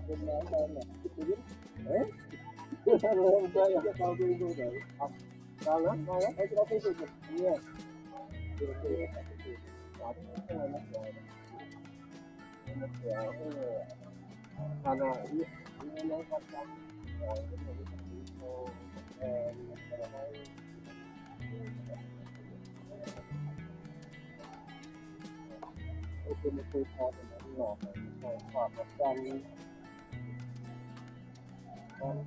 Eh? Saya tahu dulu dari. Kalau saya tidak tahu itu. Iya. Karena ini mengatakan itu mesti ada dari dan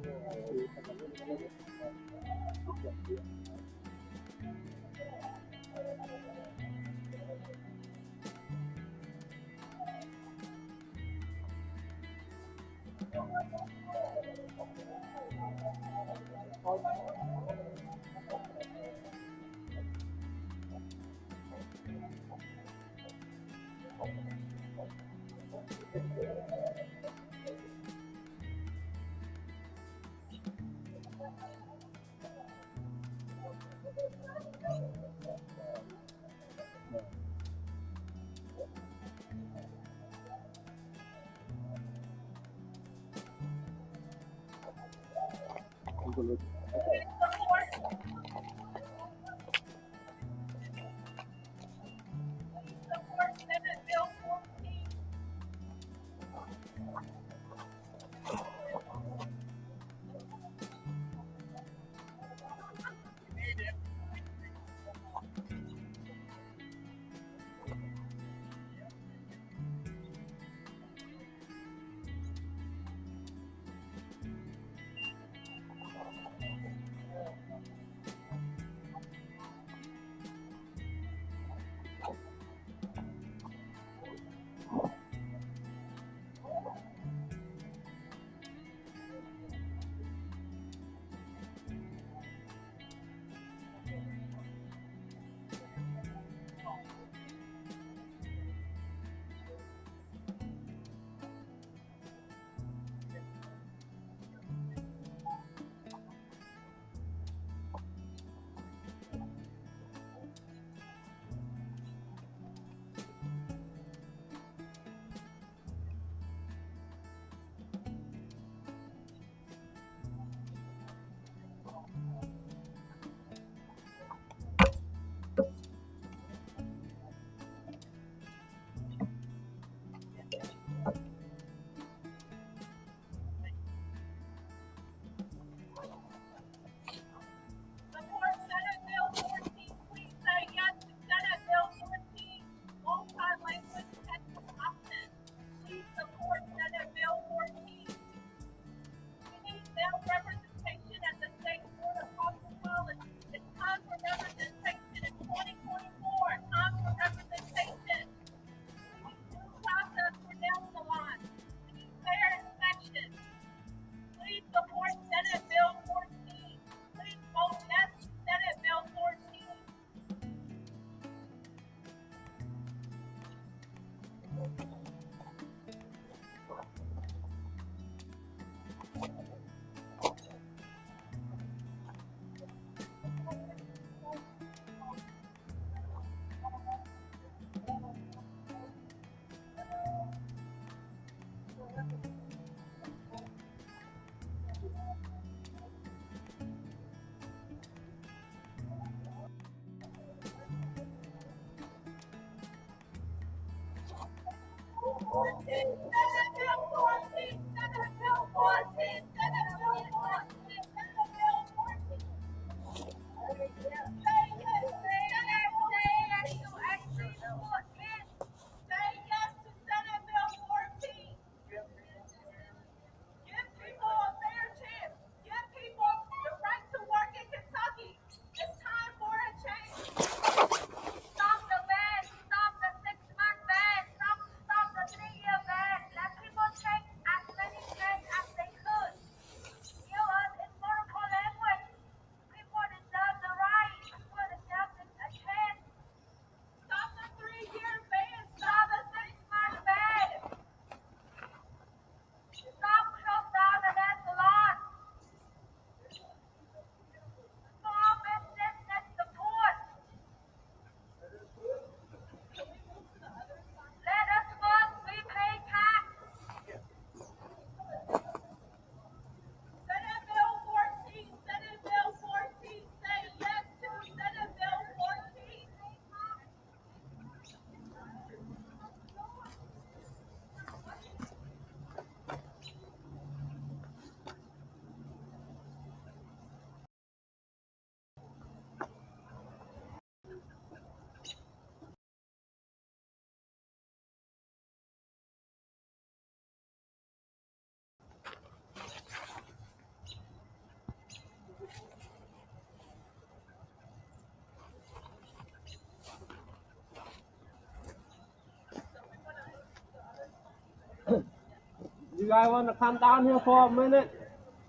guys want to come down here for a minute?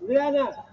Liana,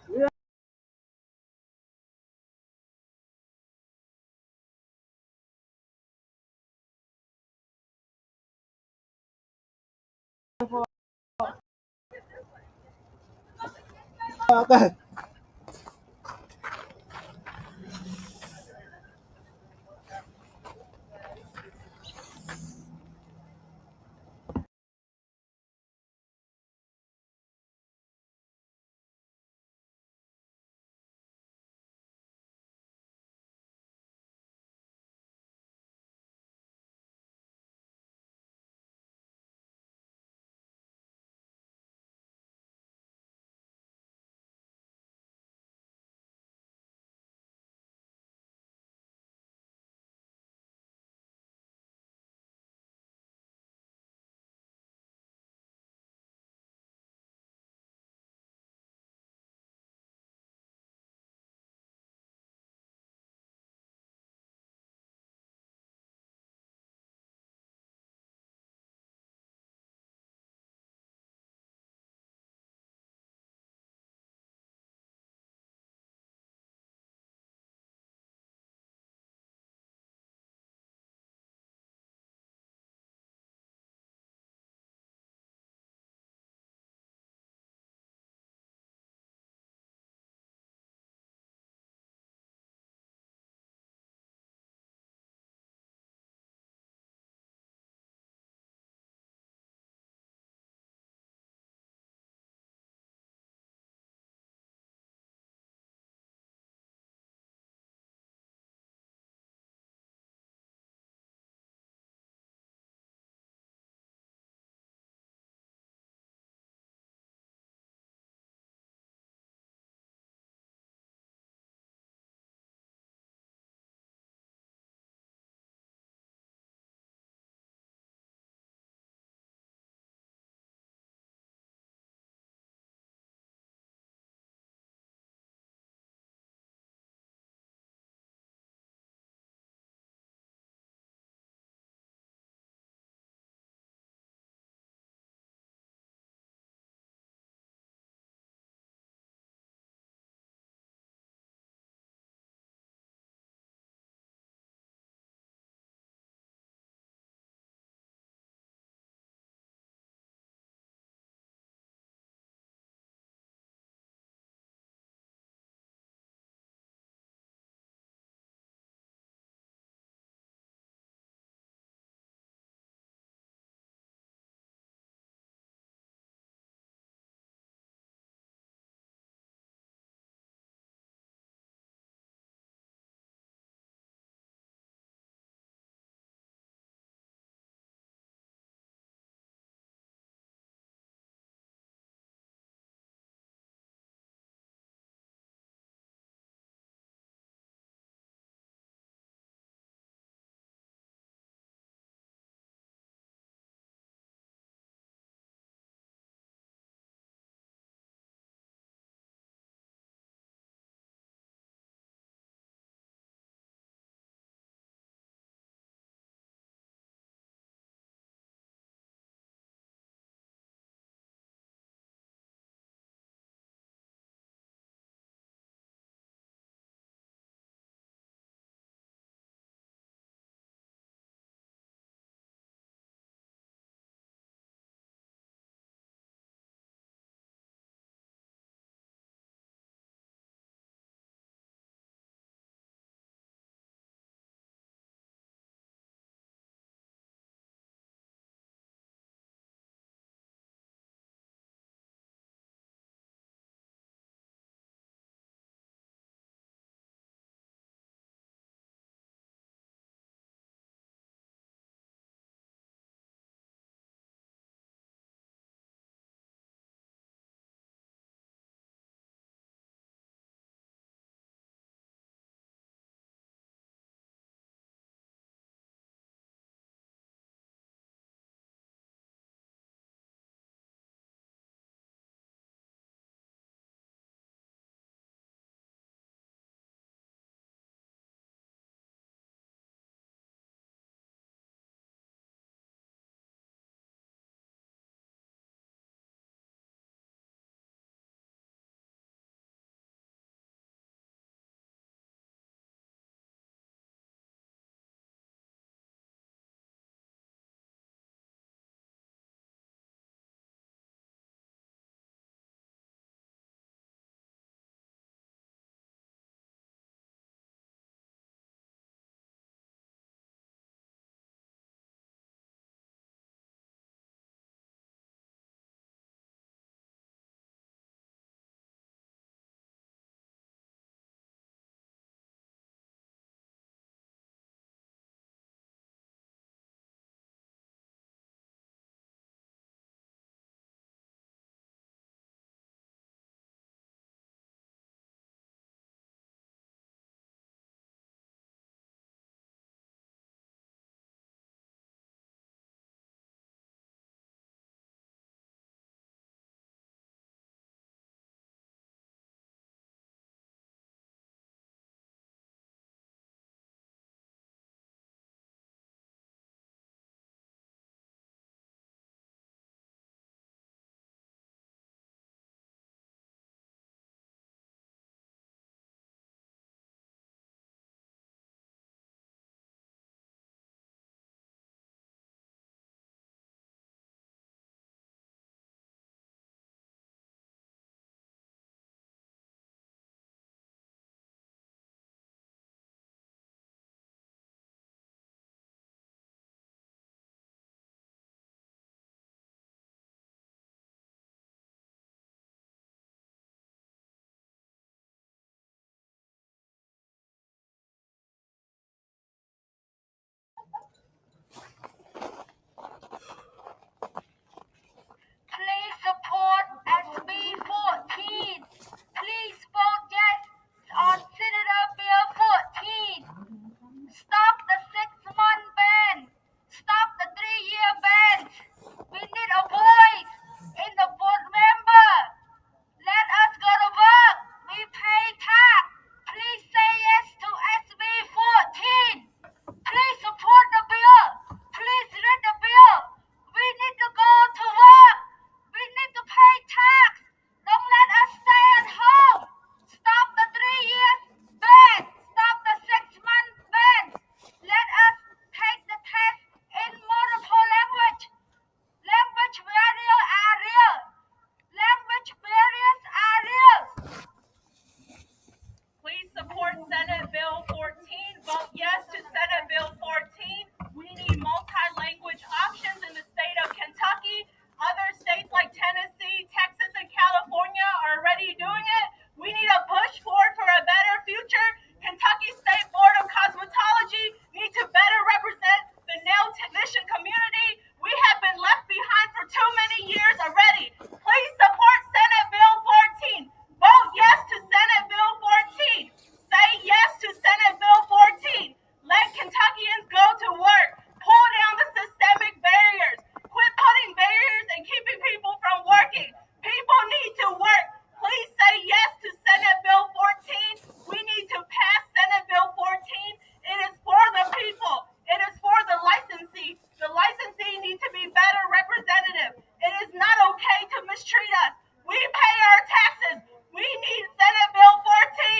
okay to mistreat us. We pay our taxes. We need Senate Bill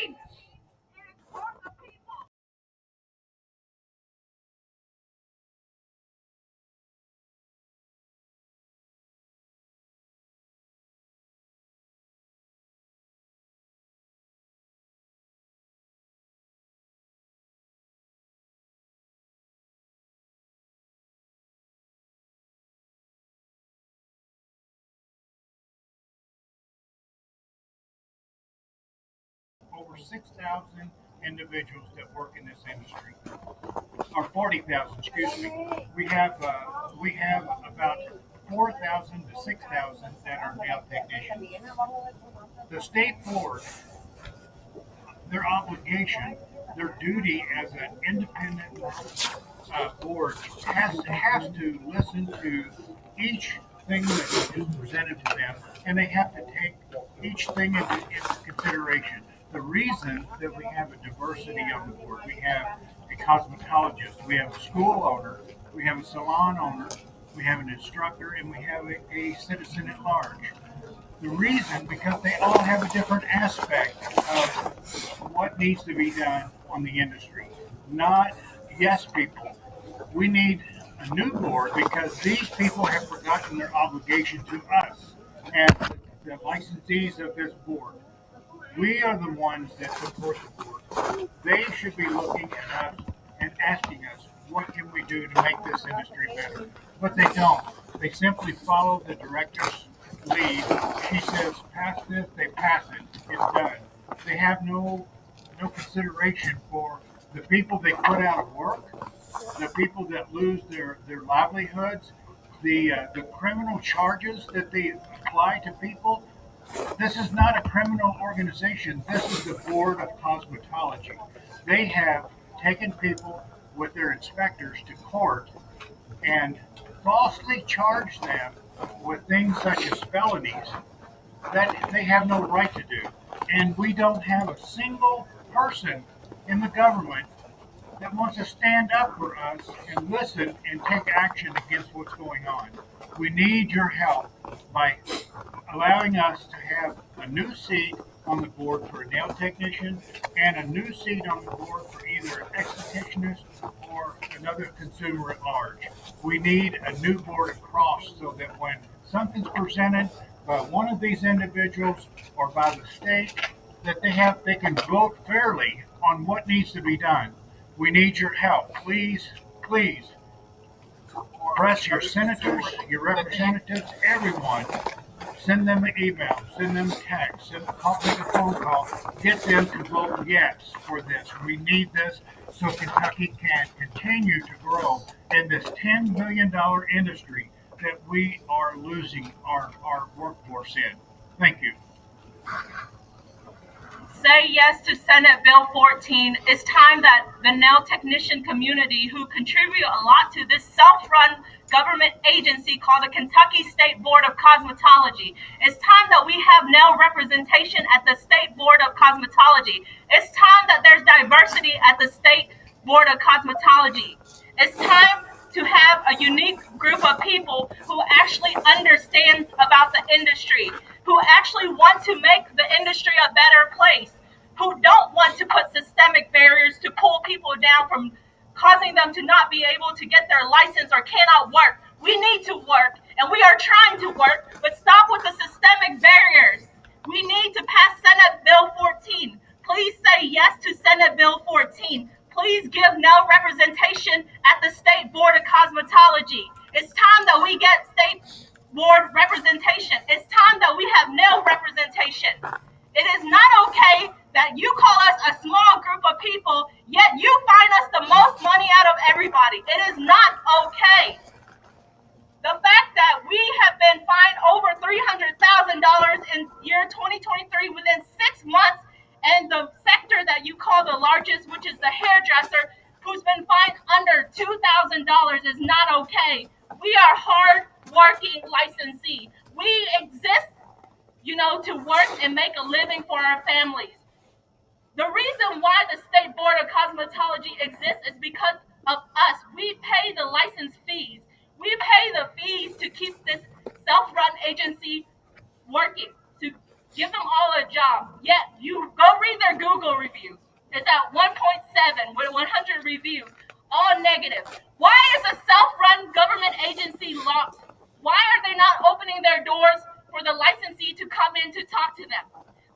14. Over 6,000 individuals that work in this industry, or 40,000, excuse me. We have about 4,000 to 6,000 that are nail technicians. The state board, their obligation, their duty as an independent board has to listen to each thing that is presented to them, and they have to take each thing into consideration. The reason that we have a diversity on the board, we have a cosmetologist, we have a school owner, we have a salon owner, we have an instructor, and we have a citizen at large. The reason, because they all have a different aspect of what needs to be done on the industry. Not yes people. We need a new board because these people have forgotten their obligation to us and the licensees of this board. We are the ones that support the board. They should be looking at us and asking us, what can we do to make this industry better? But they don't. They simply follow the director's lead. She says, pass this, they pass it. It's done. They have no consideration for the people they put out of work, the people that lose their livelihoods, the criminal charges that they apply to people. This is not a criminal organization. This is the Board of Cosmetology. They have taken people with their inspectors to court and falsely charged them with things such as felonies that they have no right to do. And we don't have a single person in the government that wants to stand up for us and listen and take action against what's going on. We need your help by allowing us to have a new seat on the board for a nail technician and a new seat on the board for either an estheticianist or another consumer at large. We need a new board across so that when something's presented by one of these individuals or by the state, that they can vote fairly on what needs to be done. We need your help. Please, please press your senators, your representatives, everyone. Send them an email, send them a text, make a phone call. Get them to vote yes for this. We need this so Kentucky can continue to grow in this $10 billion industry that we are losing our workforce in. Thank you. Say yes to Senate Bill 14. It's time that the nail technician community, who contribute a lot to this self run government agency called the Kentucky State Board of Cosmetology, it's time that we have nail representation at the State Board of Cosmetology. It's time that there's diversity at the State Board of Cosmetology. It's time to have a unique group of people who actually understand about the industry, who actually want to make the industry a better place, who don't want to put systemic barriers to pull people down from causing them to not be able to get their license or cannot work. We need to work and we are trying to work, but stop with the systemic barriers. We need to pass Senate Bill 14. Please say yes to Senate Bill 14. Please give no representation at the State Board of Cosmetology. It's time that we get state board representation. It's time that we have no representation. It is not okay that you call us a small group of people, yet you find us the most money out of everybody. It is not okay. The fact that we have been fined over $300,000 in year 2023 within 6 months, and the sector that you call the largest, which is the hairdresser, who's been fined under $2,000, is not okay. We are hard working licensee. We exist, to work and make a living for our families. The reason why the State Board of Cosmetology exists is because of us. We pay the license fees. We pay the fees to keep this self-run agency working to give them all a job. Yet you go read their Google reviews. It's at 1.7 with 100 reviews, all negative. Why is a self-run government agency locked? Why are they not opening their doors for the licensee to come in to talk to them?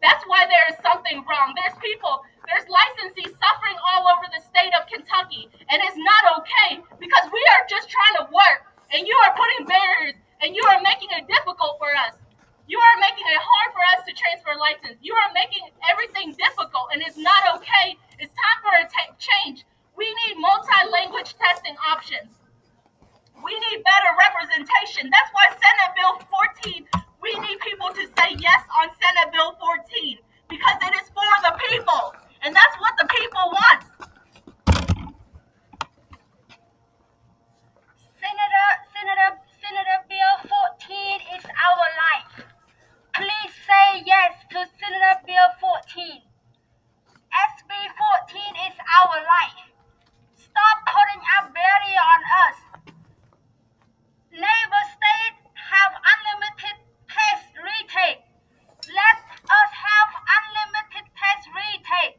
That's why there is something wrong. There's licensees suffering all over the state of Kentucky, and it's not okay because we are just trying to work, and you are putting barriers, and you are making it difficult for us. You are making it hard for us to transfer license. You are making everything difficult, and it's not okay. It's time for a change. We need multi-language testing options. We need better representation. That's why Senate Bill 14, we need people to say yes on Senate Bill 14 because it is for the people, and that's what the people want. Senator Bill 14 is our life. Please say yes to Senator Bill 14. SB 14 is our life. Stop putting a barrier on us. Neighbor states have unlimited test retake. Let us have unlimited test retake.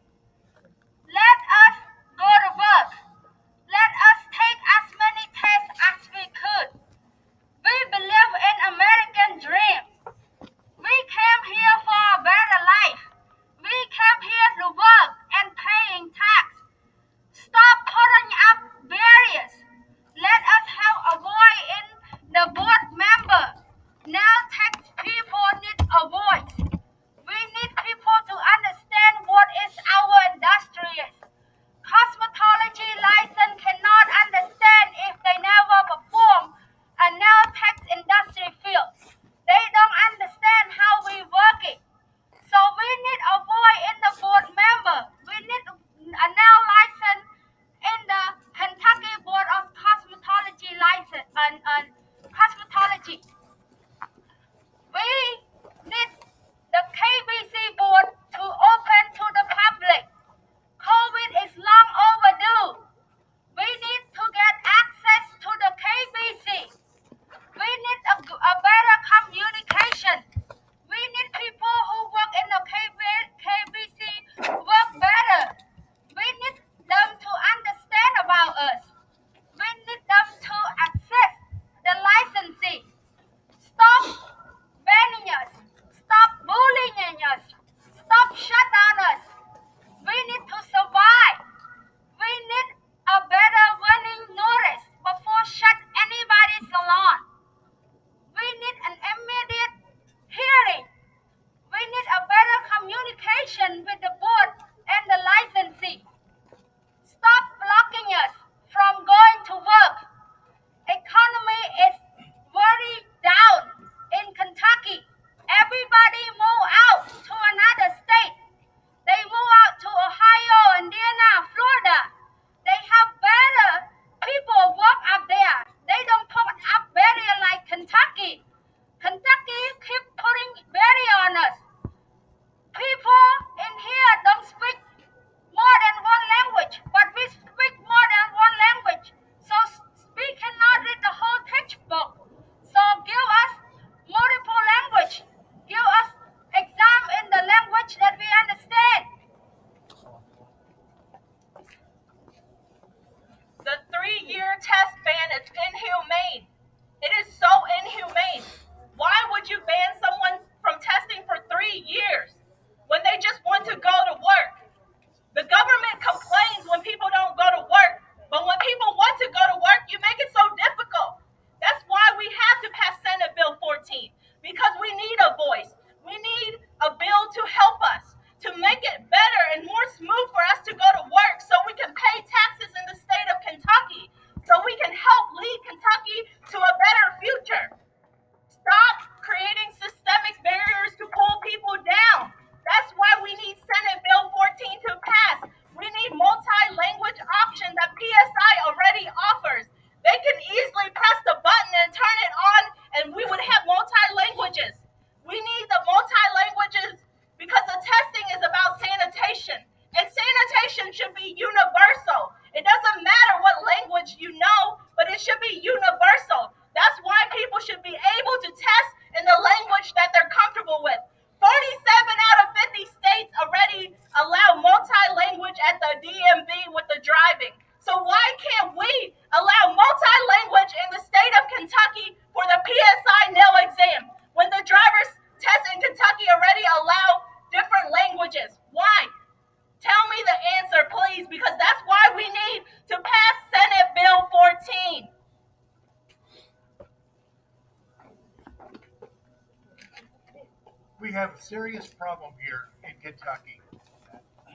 We have a serious problem here in Kentucky.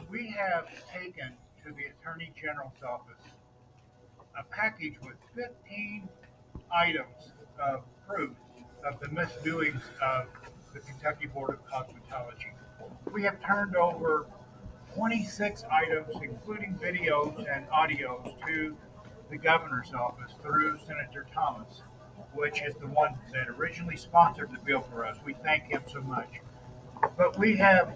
We have taken to the Attorney General's office a package with 15 items of proof of the misdoings of the Kentucky Board of Cosmetology. We have turned over 26 items, including videos and audios, to the governor's office through Senator Thomas, which is the one that originally sponsored the bill for us. We thank him so much. But we have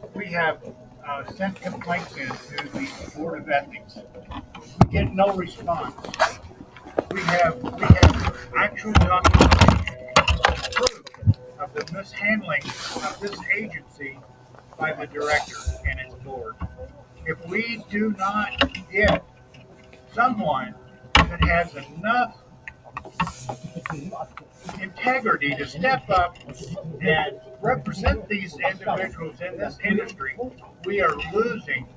sent complaints in to the Board of Ethics. We get no response. We have actual documentation, proof of the mishandling of this agency by the director and its board. If we do not get someone that has enough integrity to step up and represent these individuals in this industry, we are losing.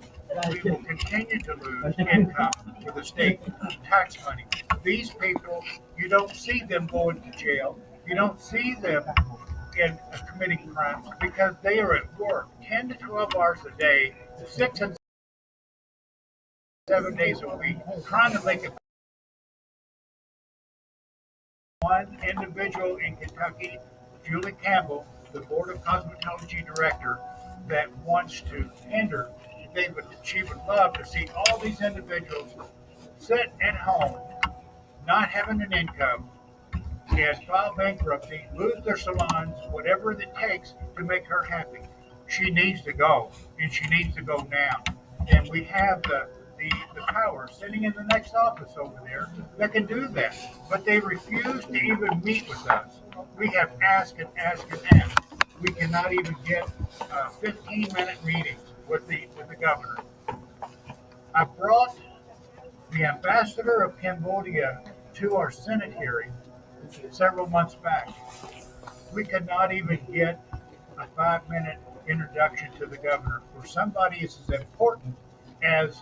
We will continue to lose income for the state, tax money. These people, you don't see them going to jail. You don't see them in committing crimes because they are at work 10 to 12 hours a day, 6 and 7 days a week, trying to make it. One individual in Kentucky, Julie Campbell, the Board of Cosmetology Director, that wants to hinder. She would love to see all these individuals sit at home, not having an income, and file bankruptcy, lose their salons, whatever it takes to make her happy. She needs to go, and she needs to go now. And we have the power sitting in the next office over there that can do that. But they refuse to even meet with us. We have asked and asked and asked. We cannot even get 15-minute meetings with the governor. I brought the ambassador of Cambodia to our Senate hearing several months back. We could not even get a 5-minute introduction to the governor for somebody as important as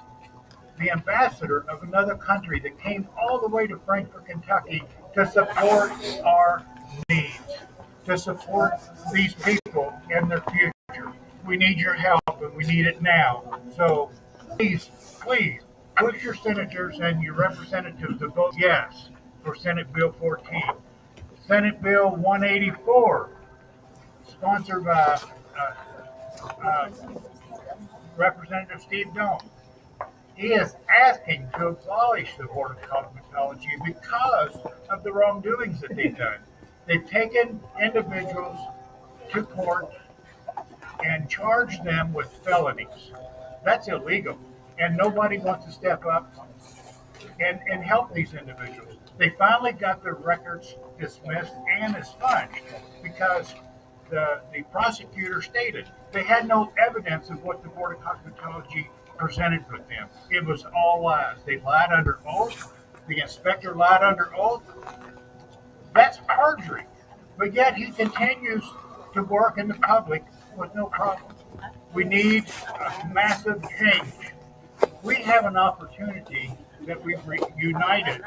the ambassador of another country that came all the way to Frankfort, Kentucky to support our needs, to support these people and their future. We need your help and we need it now. So please push your senators and your representatives to vote yes for Senate Bill 14. Senate Bill 184, sponsored by Representative Steve Doan. He is asking to abolish the Board of Cosmetology because of the wrongdoings that they've done. They've taken individuals to court and charged them with felonies. That's illegal. And nobody wants to step up and help these individuals. They finally got their records dismissed and expunged because the prosecutor stated they had no evidence of what the Board of Cosmetology presented with them. It was all lies. They lied under oath. The inspector lied under oath. That's perjury. But yet he continues to work in the public with no problem. We need a massive change. We have an opportunity that we've united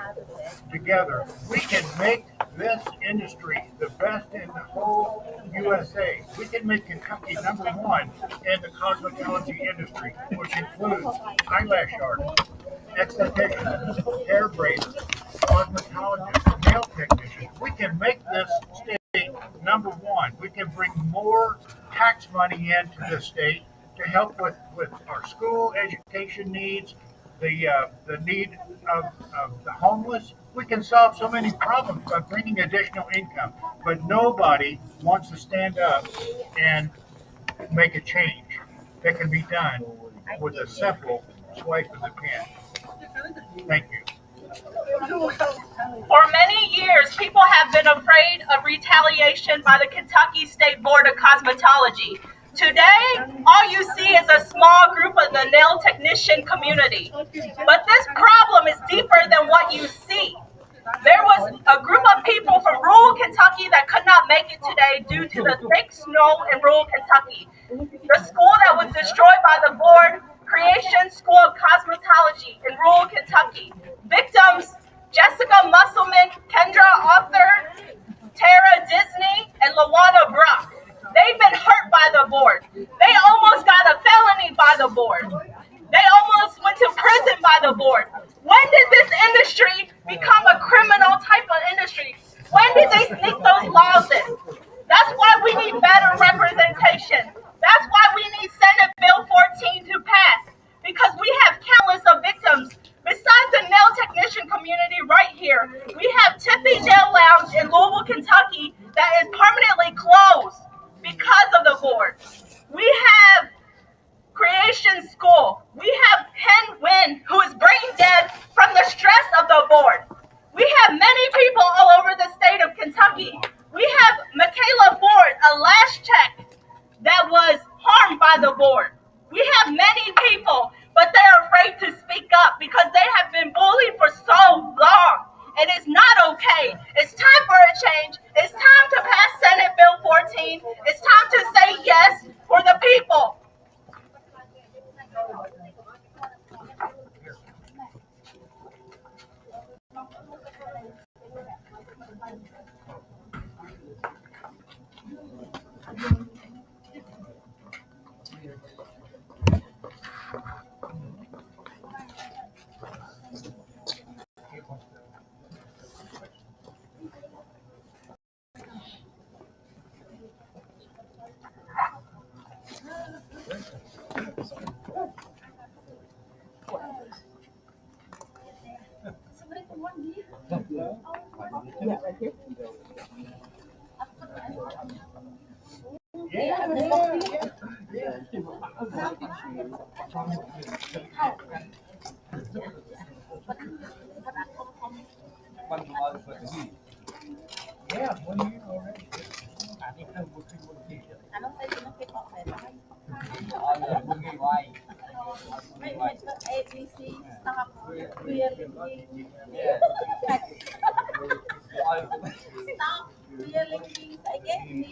together. We can make this industry the best in the whole USA. We can make Kentucky number one in the cosmetology industry, which includes eyelash artists, estheticians, hair braiders, cosmetologists, nail technicians. We can make this state number one. We can bring more tax money into the state to help with our school education needs, the need of the homeless. We can solve so many problems by bringing additional income, but nobody wants to stand up and make a change that can be done with a simple swipe of the pen. Thank you. For many years, people have been afraid of retaliation by the Kentucky State Board of Cosmetology. Today, all you see is a small group of the nail technician community. But this problem is deeper than what you see. There was a group of people from rural Kentucky that could not make it today due to the thick snow in rural Kentucky. The school that was destroyed by the board, Creation School of Cosmetology in rural Kentucky. Victims, Jessica Musselman, Kendra Arthur, Tara Disney, and Lawana Brock. They've been hurt by by the board. They almost got a felony by the board. They almost went to prison by the board. When did this industry become a criminal type of industry? When did they sneak those laws in? That's why we need better representation. That's why we need Senate Bill 14 to pass, because we have countless of victims. Besides the nail technician community right here, we have Tiffy Nail Lounge in Louisville, Kentucky that is permanently closed because of the board. We have Creation School. We have Ken Wynn, who is brain dead from the stress of the board. We have many people all over the state of Kentucky. We have Michaela Ford, a last check that was harmed by the board. We have many people, but they're afraid to speak up because they have been bullied for so long. It is not okay. It's time for a change. It's time to pass Senate Bill 14. It's time to say yes for the people. Yeah, right here.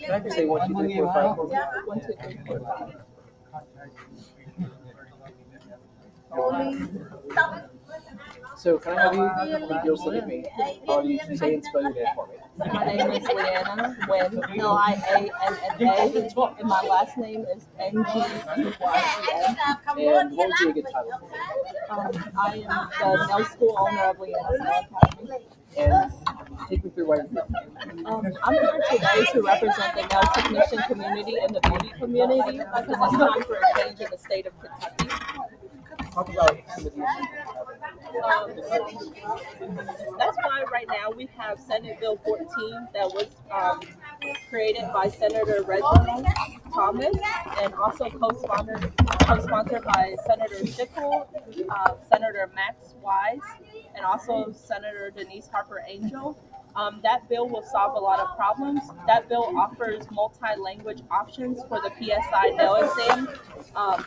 Can I just say 1, 2, 3, 4, 5? 1, 2, 3, 4, 5. So can I have you? You'll look at me. I'll you say and spell your name for me. My name is Leanna Wynn, Lianna, and my last name is Ngyen. And what would be a good title for you? I am the nail school owner of Leanna's Nail Academy. And take me through why you're here. I'm here today to represent the nail technician community and the beauty community because it's time for a change in the state of Kentucky. Talk about some of the issues. That's why right now we have Senate Bill 14 that was created by Senator Reginald Thomas and also co-sponsored by Senator Sickle, Senator Max Wise, and also Senator Denise Harper Angel. That bill will solve a lot of problems. That bill offers multi-language options for the PSI nail exam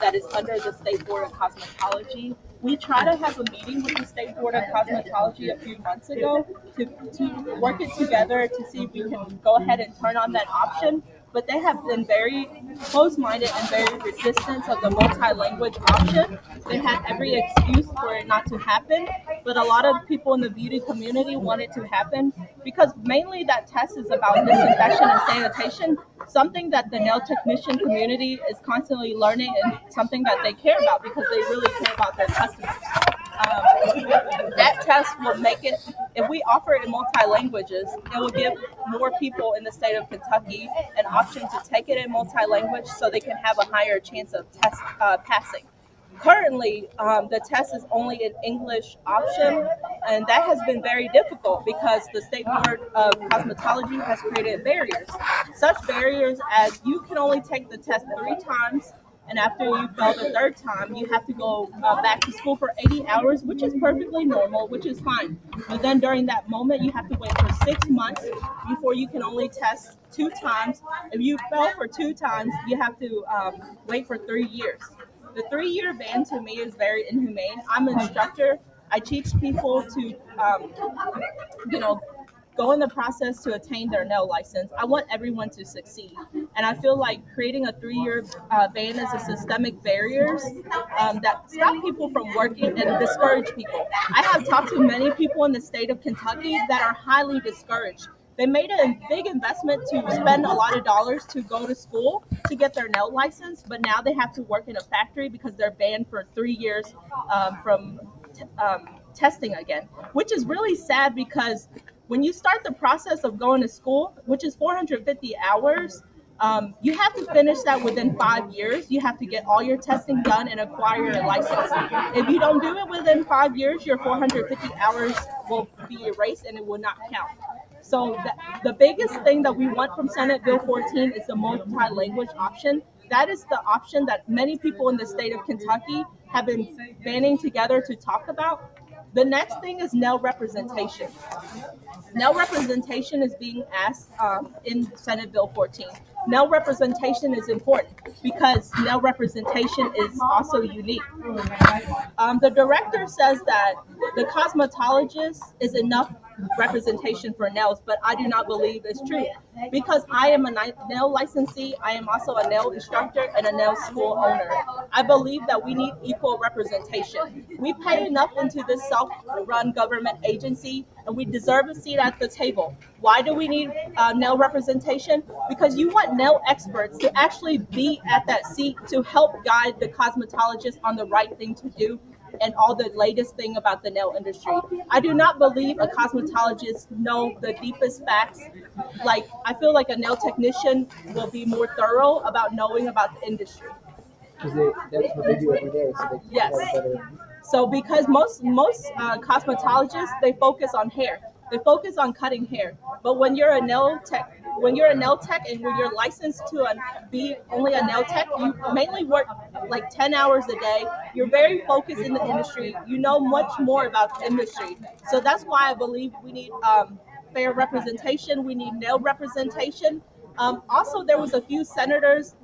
that is under the State Board of Cosmetology. We tried to have a meeting with the State Board of Cosmetology a few months ago to work it together to see if we can go ahead and turn on that option. But they have been very close-minded and very resistant of the multi-language option. They had every excuse for it not to happen, but a lot of people in the beauty community want it to happen because mainly that test is about disinfection and sanitation, something that the nail technician community is constantly learning and something that they care about because they really care about their customers. That test will make it, if we offer it in multi-languages, it will give more people in the state of Kentucky an option to take it in multi-language so they can have a higher chance of passing. Currently, the test is only an English option, and that has been very difficult because the State Board of Cosmetology has created barriers. Such barriers as you can only take the test 3 times, and after you fail the 3rd time, you have to go back to school for 80 hours, which is perfectly normal, which is fine. But then during that moment, you have to wait for 6 months before you can only test 2 times. If you fail for 2 times, you have to wait for 3 years. The 3-year ban to me is very inhumane. I'm an instructor. I teach people to, go in the process to attain their nail license. I want everyone to succeed. And I feel like creating a 3-year ban is a systemic barriers that stop people from working and discourage people. I have talked to many people in the state of Kentucky that are highly discouraged. They made a big investment to spend a lot of dollars to go to school, to get their nail license, but now they have to work in a factory because they're banned for 3 years from testing again, which is really sad because when you start the process of going to school, which is 450 hours, you have to finish that within 5 years. You have to get all your testing done and acquire a license. If you don't do it within 5 years, your 450 hours will be erased and it will not count. So the biggest thing that we want from Senate Bill 14 is the multi-language option. That is the option that many people in the state of Kentucky have been banding together to talk about. The next thing is nail representation. Nail representation is being asked in Senate Bill 14. Nail representation is important because nail representation is also unique. The director says that the cosmetologist is enough representation for nails, but I do not believe it's true because I am a nail licensee. I am also a nail instructor and a nail school owner. I believe that we need equal representation. We pay enough into this self-run government agency, and we deserve a seat at the table. Why do we need nail representation? Because you want nail experts to actually be at that seat to help guide the cosmetologist on the right thing to do and all the latest thing about the nail industry. I do not believe a cosmetologist know the deepest facts. Like, I feel like a nail technician will be more thorough about knowing about the industry. Because that's what they do every day, so they can Yes. have a better. So because most cosmetologists, they focus on hair. They focus on cutting hair. But when you're a nail tech, and when you're licensed to be only a nail tech, you mainly work like 10 hours a day. You're very focused in the industry. You know much more about the industry. So that's why I believe we need fair representation. We need nail representation. Also, there was a few senators,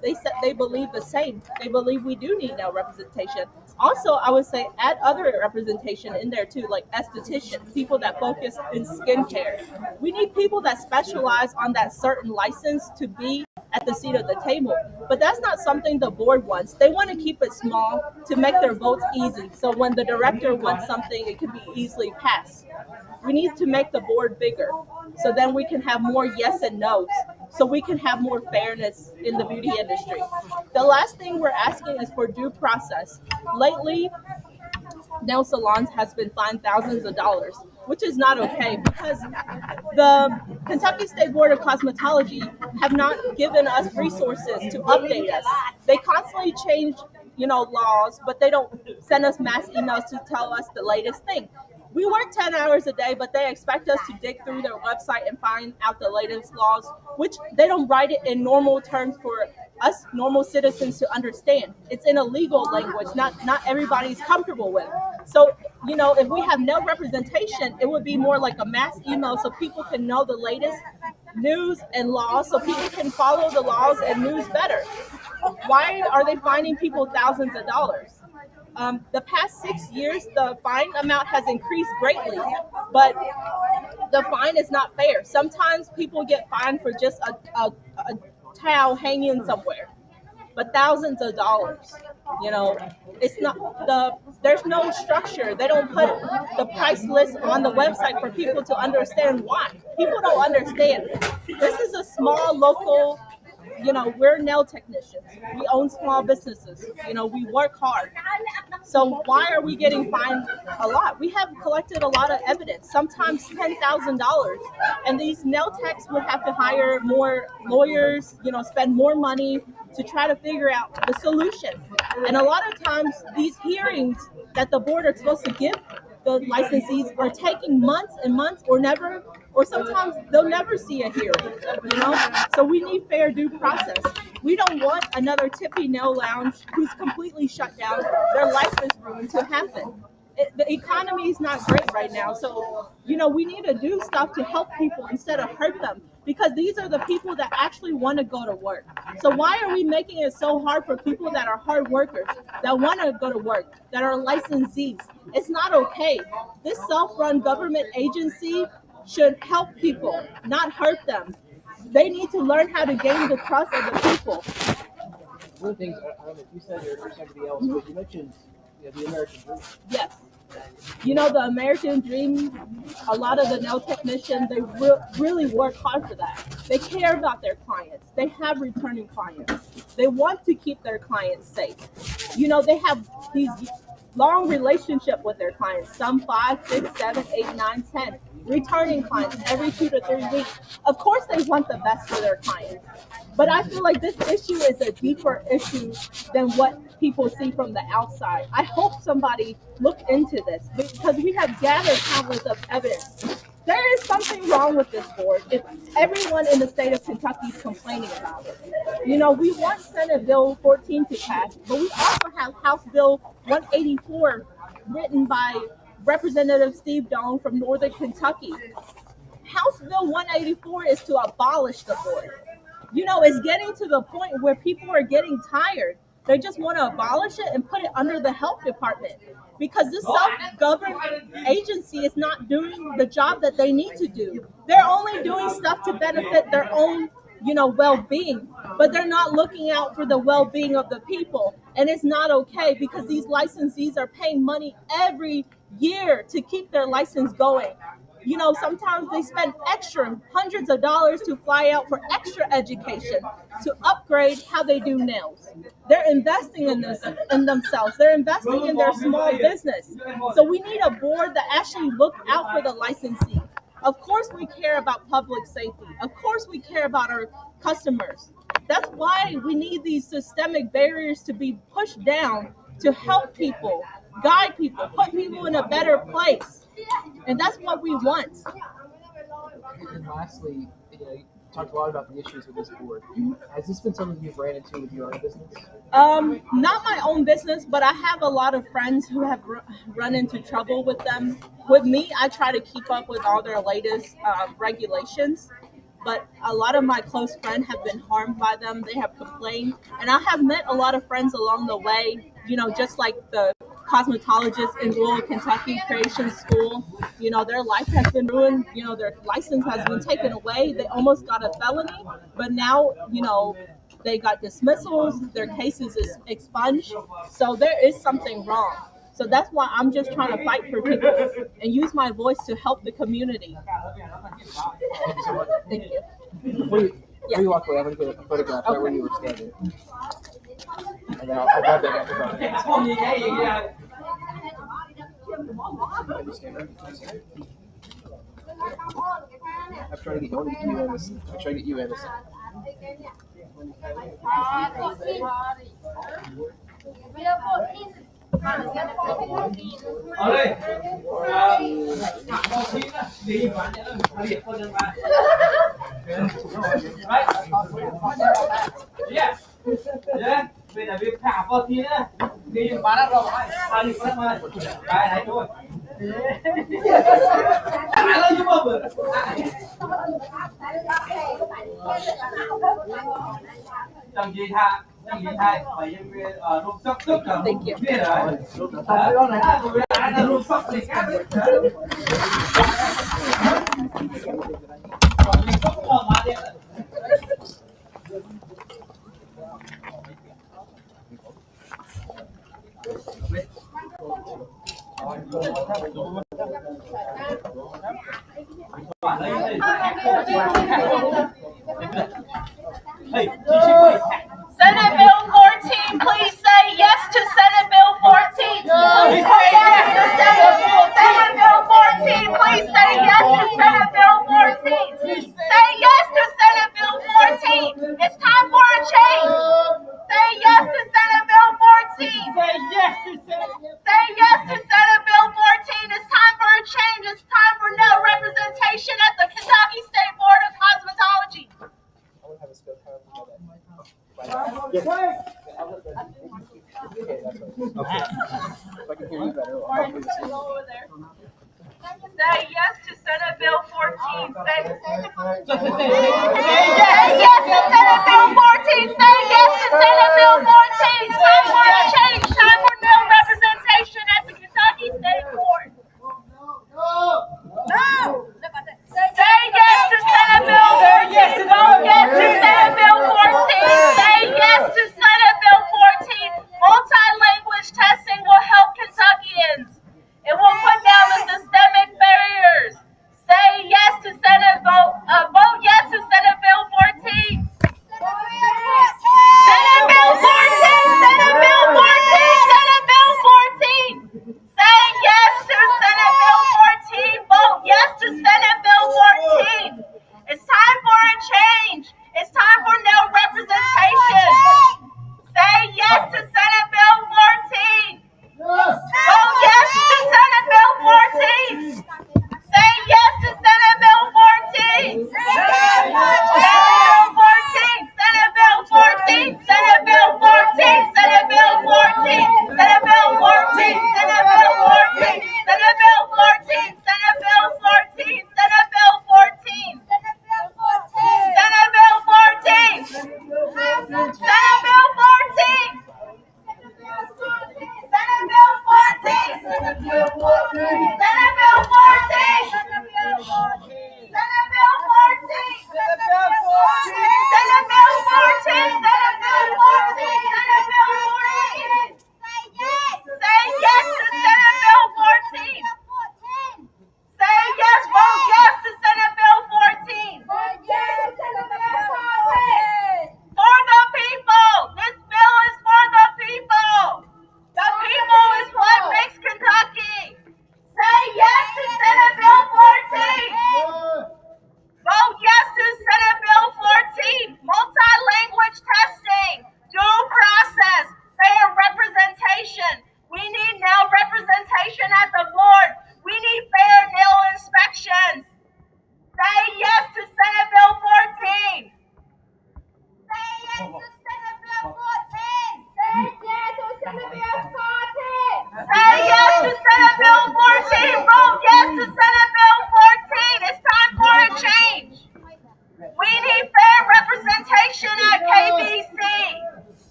they said they believe the same. They believe we do need nail representation. Also, I would say add other representation in there too, like estheticians, people that focus in skincare. We need people that specialize on that certain license to be at the seat of the table. But that's not something the board wants. They want to keep it small to make their votes easy. So when the director wants something, it can be easily passed. We need to make the board bigger so then we can have more yes and no's, so we can have more fairness in the beauty industry. The last thing we're asking is for due process. Lately, nail salons has been fined thousands of dollars, which is not okay because the Kentucky State Board of Cosmetology have not given us resources to update us. They constantly change, laws, but they don't send us mass emails to tell us the latest thing. We work 10 hours a day, but they expect us to dig through their website and find out the latest laws, which they don't write it in normal terms for us normal citizens to understand. It's in a legal language, not everybody's comfortable with. So, if we have no representation, it would be more like a mass email so people can know the latest news and laws, so people can follow the laws and news better. Why are they fining people thousands of dollars? The past 6 years, the fine amount has increased greatly, but the fine is not fair. Sometimes people get fined for just a towel hanging somewhere, but thousands of dollars. It's not there's no structure. They don't put the price list on the website for people to understand why. People don't understand. This is a small local. We're nail technicians. We own small businesses. We work hard. So why are we getting fined a lot? We have collected a lot of evidence, sometimes $10,000. And these nail techs would have to hire more lawyers, spend more money to try to figure out the solution. And a lot of times these hearings that the board are supposed to give the licensees are taking months and months or sometimes they'll never see a hearing, So we need fair due process. We don't want another Tippy Nail Lounge who's completely shut down, their life is ruined to happen. The economy is not great right now. So, we need to do stuff to help people instead of hurt them because these are the people that actually want to go to work. So why are we making it so hard for people that are hard workers, that want to go to work, that are licensees? It's not okay. This self-run government agency should help people, not hurt them. They need to learn how to gain the trust of the people. One of the things, I don't know if you said it or somebody else, but you mentioned the American dream. Yes. You know, the American dream, a lot of the nail technicians, they really work hard for that. They care about their clients. They have returning clients. They want to keep their clients safe. You know, they have these long relationship with their clients, some 5, 6, 7, 8, 9, 10 returning clients every 2 to 3 weeks. Of course, they want the best for their clients. But I feel like this issue is a deeper issue than what people see from the outside. I hope somebody look into this because we have gathered countless of evidence. There is something wrong with this board if everyone in the state of Kentucky is complaining about it. You know, we want Senate Bill 14 to pass, but we also have House Bill 184 written by Representative Steve Doan from Northern Kentucky. House Bill 184 is to abolish the board. You know, it's getting to the point where people are getting tired. They just want to abolish it and put it under the health department because this self-governed agency is not doing the job that they need to do. They're only doing stuff to benefit their own, you know, well-being, but they're not looking out for the well-being of the people. And it's not okay because these licensees are paying money every year to keep their license going. You know, sometimes they spend extra hundreds of dollars to fly out for extra education to upgrade how they do nails. They're investing in this in themselves. They're investing in their small business. So we need a board that actually look out for the licensee. Of course we care about public safety. Of course we care about our customers. That's why we need these systemic barriers to be pushed down to help people, guide people, put people in a better place. And that's what we want. And lastly, you talked a lot about the issues with this board. Has this been something you've ran into with your own business? Not my own business, but I have a lot of friends who have run into trouble with them. With me, I try to keep up with all their latest regulations. But a lot of my close friends have been harmed by them. They have complained. And I have met a lot of friends along the way, you know, just like the cosmetologists in rural Kentucky Creation School. You know, their life has been ruined. You know, their license has been taken away. They almost got a felony. But now, you know, they got dismissals. Their cases is expunged. So there is something wrong. So that's why I'm just trying to fight for people and use my voice to help the community. Thank you so much. Thank you. Before you walk away, I'm going to get a photograph right where you were standing. And then I'll grab that microphone. Can you stand right? I'm trying to get you in this. I'm trying to get you in this. Bây giờ việc thả vào thì nữa đi bán đất rồi ai đi bán mà cái này thôi ai lấy giúp không chẳng gì thay phải nhân viên rút sắp tức là biết rồi đó là tụi đã rút sắp thì khác Senate Bill 14, please say yes to Senate Bill 14. Please say yes to Senate Bill 14. Please say yes to Senate Bill 14. Say yes to Senate Bill 14. It's time for a change. Say yes to Senate Bill 14. Say yes to Senate Bill 14. It's time for a change. It's time for no representation at the Kentucky State Board of Cosmetology. I want to have a scope time for that. Yes. Okay, that's right. If I can hear you better, I'll do the same. Say yes to Senate Bill 14. Say yes to Senate Bill 14. Say yes to Senate Bill 14. Time for a change. Time for no representation at the Kentucky State Board. Say yes to Senate Bill 14. Vote yes to Senate Bill 14. Say yes to Senate Bill 14. Multi-language testing will help Kentuckians. It will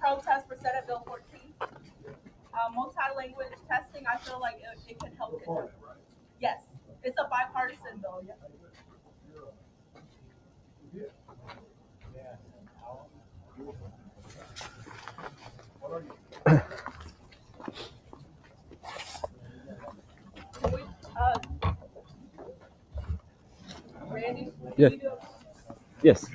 protest for Senate Bill 14. Multi-language testing, I feel like it can help. Yes, it's a bipartisan bill. Yeah. Randy? Yes. Yes.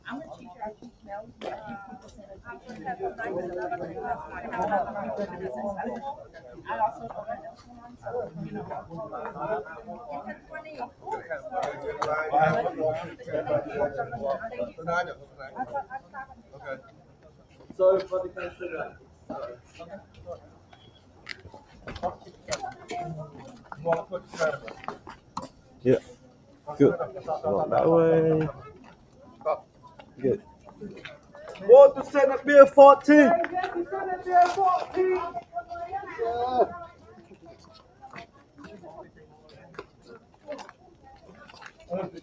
I'm a teacher. I teach now. I also know that Okay. So for the consider. Yeah. Good. Walk that way. Good. Vote to Senate Bill 14. Senate Bill 14.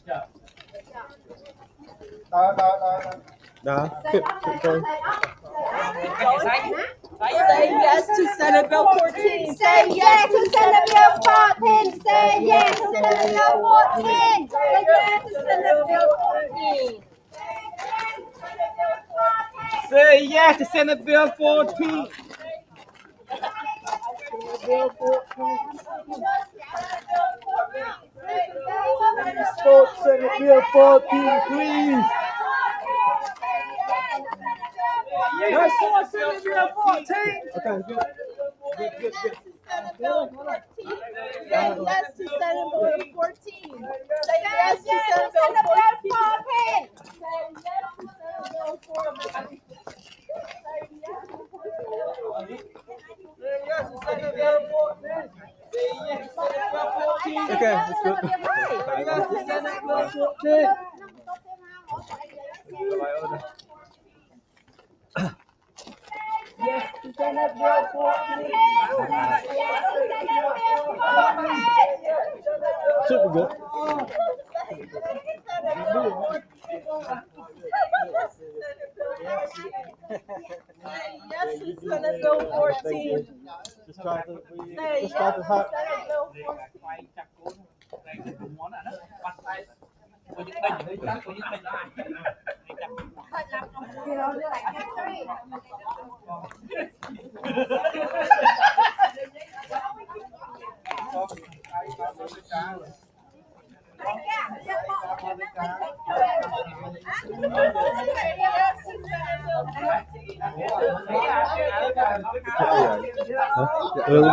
Yeah. Đó, keep going. Say yes to Senate Bill 14. Say yes to Senate Bill 14. Say yes to Senate Bill 14. Say yes to Senate Bill 14. Say yes to Senate Bill 14. Vote Senate Bill 14, please. Yes, Senate Bill 14. Okay, good. Good. Senate Bill 14. Say yes to Senate Bill 14. Say yes to Senate Bill 14. Say yes to Senate Bill 14. Okay, that's good. Yes, Senate Bill 14. Yes to Senate Bill 14. Super good. Yes to Senate Bill 14. Just try to Say yes to Senate Bill 14.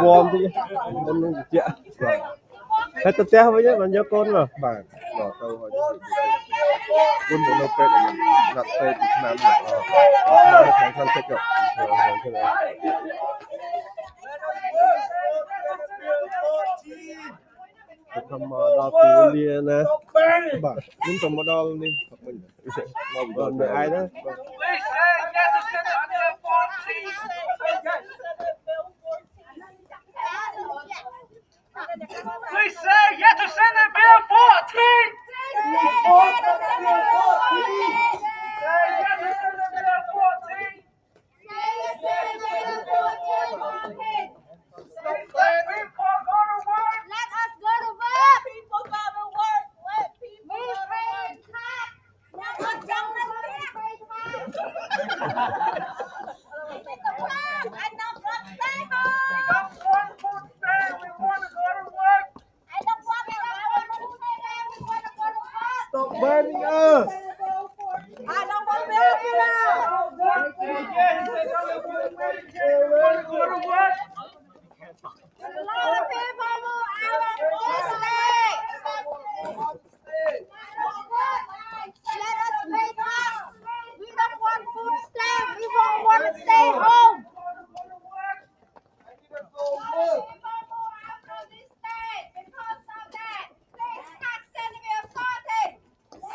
Warm chứ. Dạ. Rồi. Hết tập té với nhé, bạn nhớ con rồi. Bạn. Rồi câu hỏi. Quân bộ nộp phê để mình đặt phê thì làm thành thân tích rồi. Không đo phiếu lia nè. Bạn, nhưng không đo đi. Còn để ai đó? Please say yes to Senate Bill 14. People gotta work. Let people go to work. Stop burning us.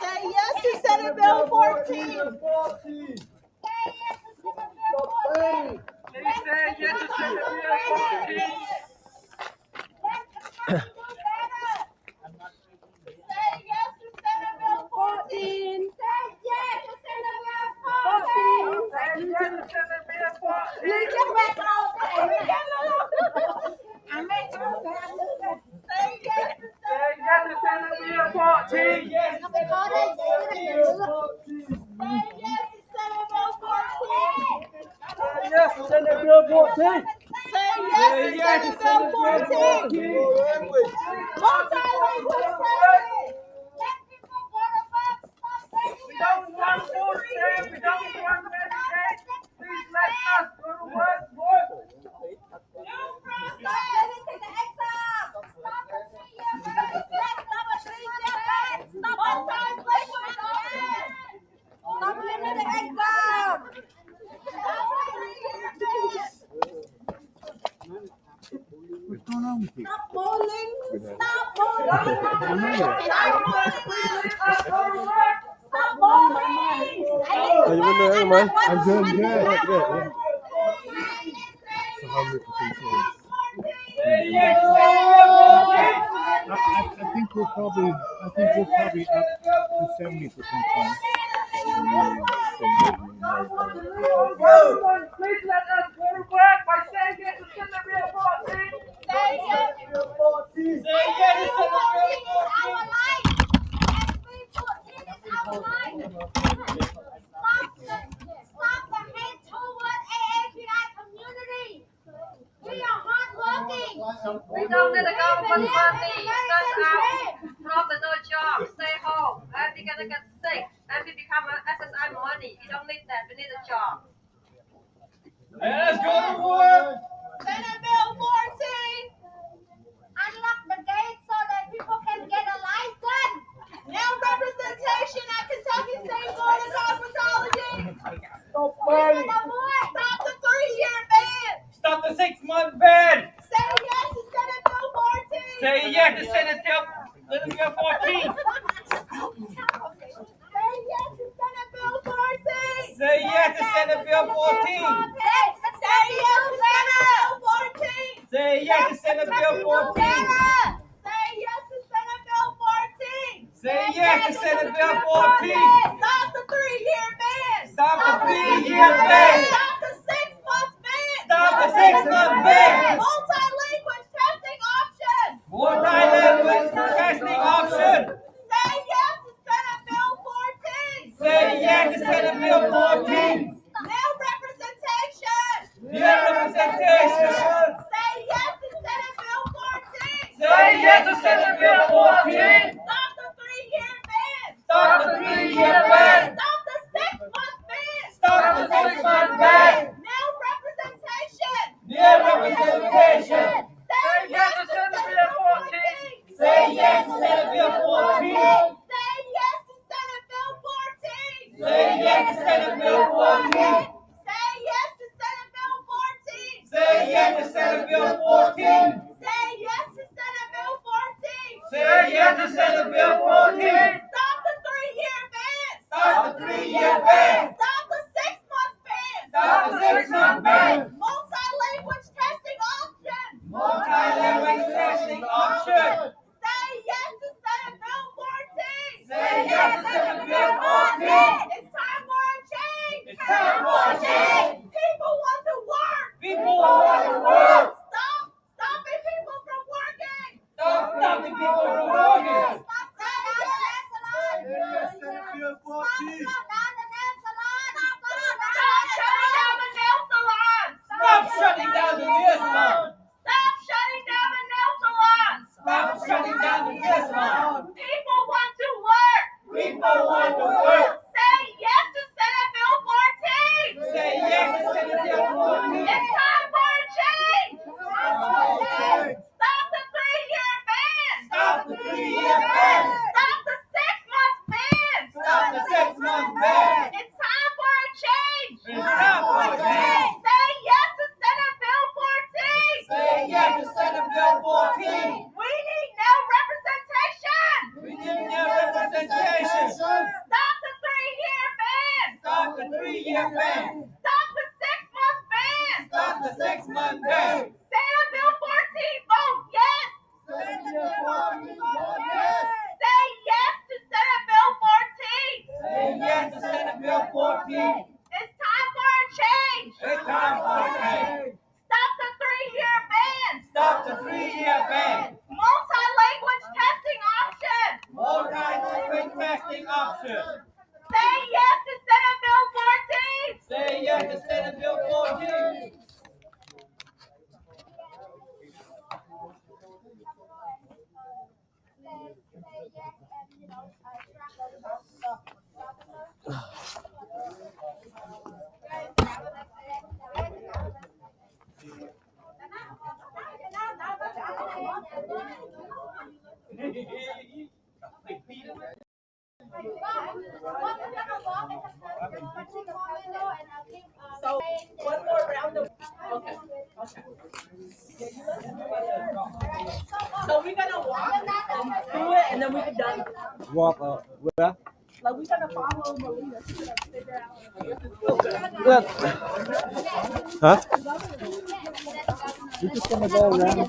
Say yes to Senate Bill 14. Senate Bill 14. Say yes to Senate Bill 14. Multilingual testing. We don't want food stamps. We don't want Medicaid. Please let us go to work. Stop limiting the exam. What's going on with you? Stop bowling. Stop bowling. Stop bowling. Are you doing, man? I'm doing good. Good. So how many percent chance? I think we're probably up to 70% chance. Everyone, please let us go to work by saying yes to Senate Bill 14. Say yes to Bill 14. Say yes to Bill 14 is our life. Stop the hate toward AAPI community. We are hardworking. We don't need the government money. Send out from the no job, stay home, and we're gonna get sick, and we become an SSI money. We don't need that. We need a job. Let's go to work. Senate Bill 14. Unlock the gate so that people can get a license. Now representation at Kentucky State Board of Cosmetology. Stop burning. Stop the 3-year ban. Stop the 6-month ban. Say yes to Senate Bill 14. Say yes to Senate Bill 14. Say yes to Senate Bill 14. Say yes to Senate Bill 14. Say yes to Senate Bill 14. Say yes to Senate Bill 14. Say yes to Senate Bill 14. Say yes to Senate Bill 14. Stop the 3-year ban. Stop the 3-year ban. Stop the 6-month ban. Stop the 6-month ban. Multi-language testing option. Multi-language testing option. Say yes to Senate Bill 14. Say yes to Senate Bill 14. Male representation. Male representation. Say yes to Senate Bill 14. Say yes to Senate Bill 14. Stop the 3-year ban. Stop the 3-year ban. Stop the 6-month ban. Stop the 6-month ban. Male representation. Male representation. Say yes to Senate Bill 14. Say yes to Senate Bill 14. Say yes to Senate Bill 14. Say yes to Senate Bill 14. Say yes to Senate Bill 14. Say yes to Senate Bill 14. Say yes to Senate Bill 14. Say yes to Senate Bill 14. Stop the 3-year ban. Stop the 3-year ban. Stop the 6-month ban. Stop the 6-month ban. Multi-language testing option. Multi-language testing option. Say yes to Senate Bill 14. Say yes to Senate Bill 14. It's time for a change. It's time for a change. People want to work. People want to work. Stop stopping people from working. Stop stopping people from working. Stop down the next salon. Yes, Senate Bill 14. Stop down the next salon. Stop down 3-year ban. Stop the 6-month ban. Stop the 6-month ban. Senate Bill 14, vote yes. Senate Bill 14, vote yes. Say yes to Senate Bill 14. Say yes to Senate Bill 14. It's time for a change. It's time for a change. Stop the 3-year ban. Stop the 3-year ban. Multi-language testing option. Multi-language testing option. Say yes to Senate Bill 14. Say yes to Senate Bill 14. So one more round of okay. So we're gonna walk and do it, and then we're done. Walk where? Like we're gonna follow Melina. She's gonna figure out. Good. Huh? We're just gonna go around.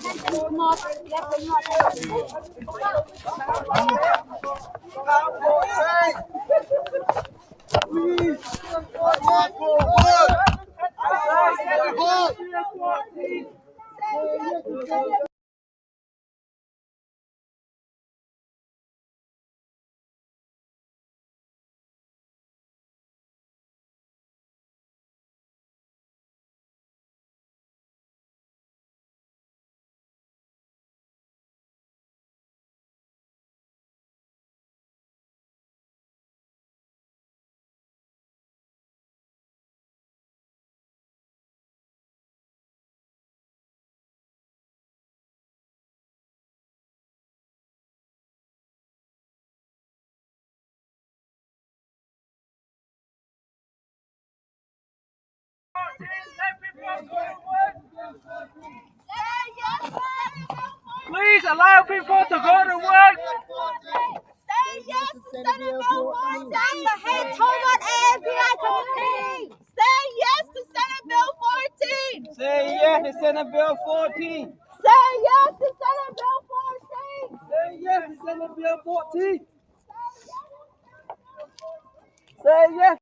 Please allow people to go to work. Say yes to Senate Bill 14. Stop the hate toward AFI community. Say yes to Senate Bill 14. Say yes to Senate Bill 14. Say yes to Senate Bill 14. Say yes to Senate Bill 14. Say yes.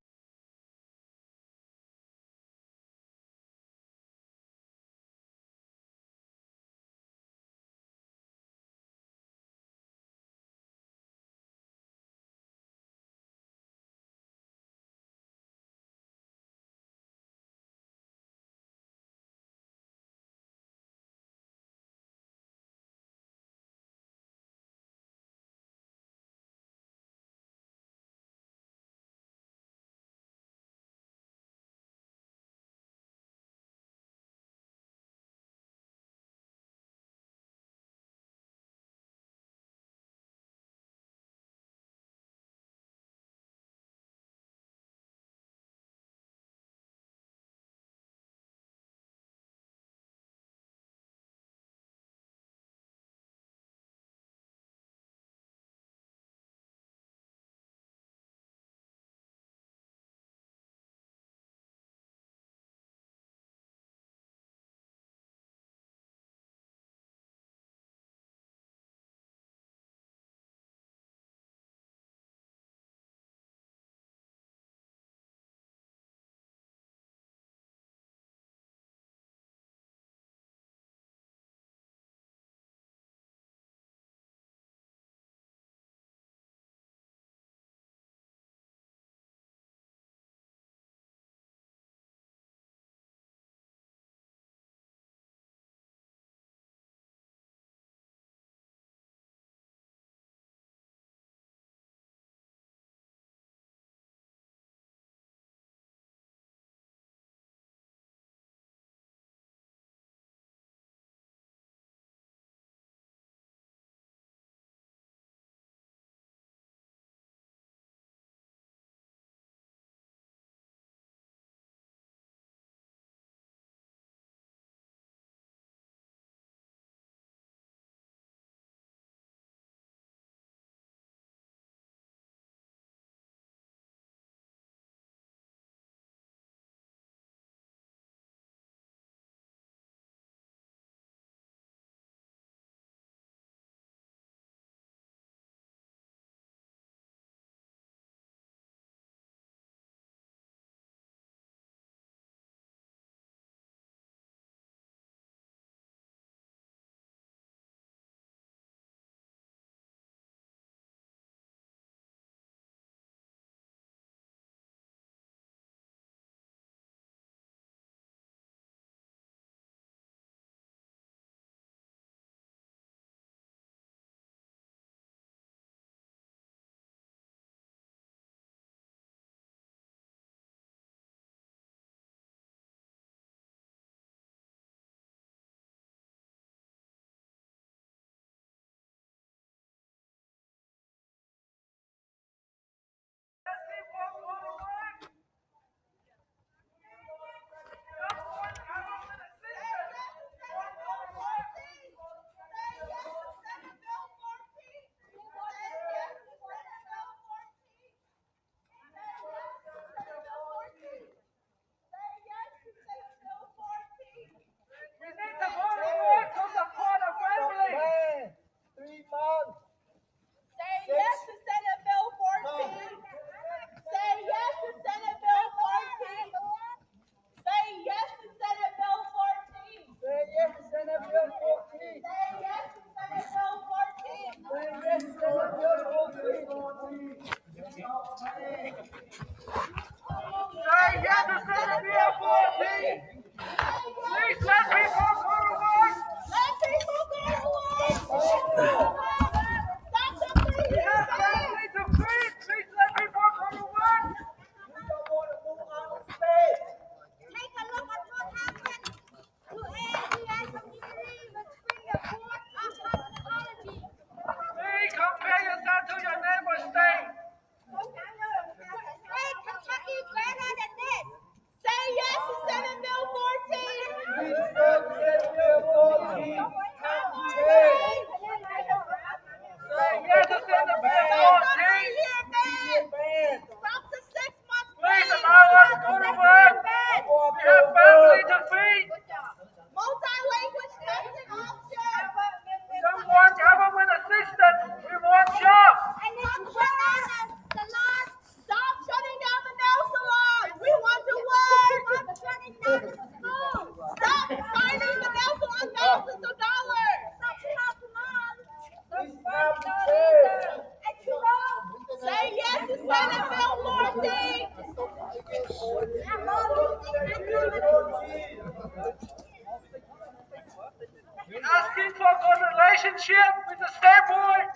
friendship with the state board.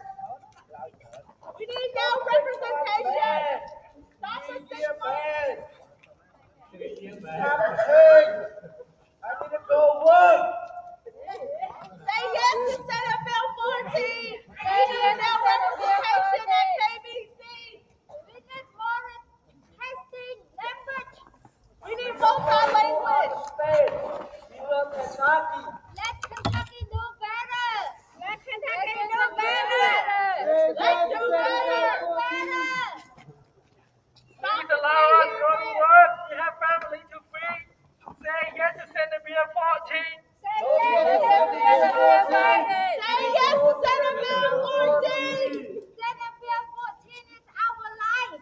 We need male representation. Stop the 6 months. I need to go work. Say yes to Senate Bill 14. We need male representation at KBC. We need more testing language. We need multi-language. We love Kentucky. Let Kentucky do better. Let Kentucky do Let's do better. Please allow us to go to work. We have family to feed. Say yes to Senate Bill 14. Say yes to Senate Bill 14. Senate Bill 14 is our life.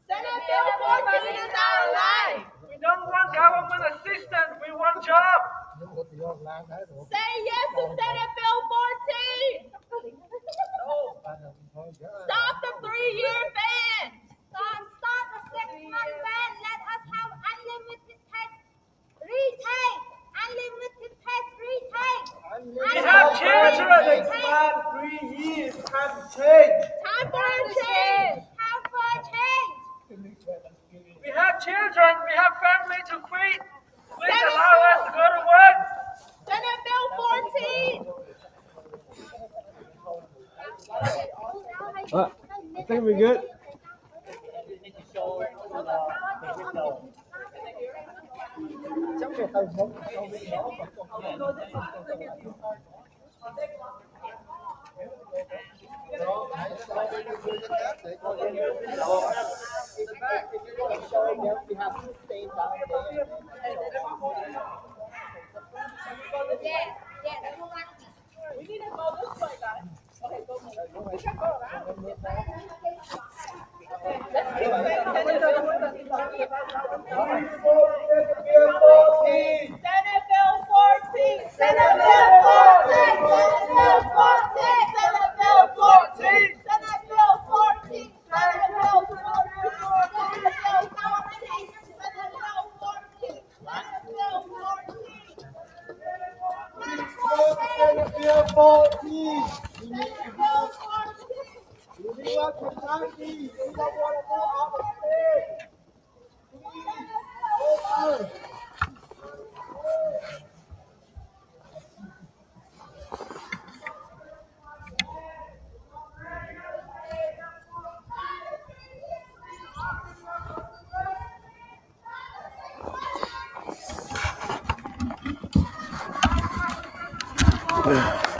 Senate Bill 14 is our life. We don't want government assistance. We want jobs. Say yes to Senate Bill 14. Stop the 3-year ban. Start the 6-month ban. Let us have unlimited test retake. Unlimited test retake. We have children. 3 years. Time to change. Time for a change. Time for a change. We have children. We have family to feed. Please allow us to go to work. Senate Bill 14. I think we're good. We need to go this way, guys. Okay, go more. We can go around. Senate Bill 14. Senate Bill 14. Senate Bill 14. Senate Bill 14. Senate Bill 14. Senate Bill 14. Senate Bill 14. Senate Bill 14. Senate Bill 14. Senate Bill 14. Senate Bill 14. We love Kentucky. We don't want to go out of state. Yeah.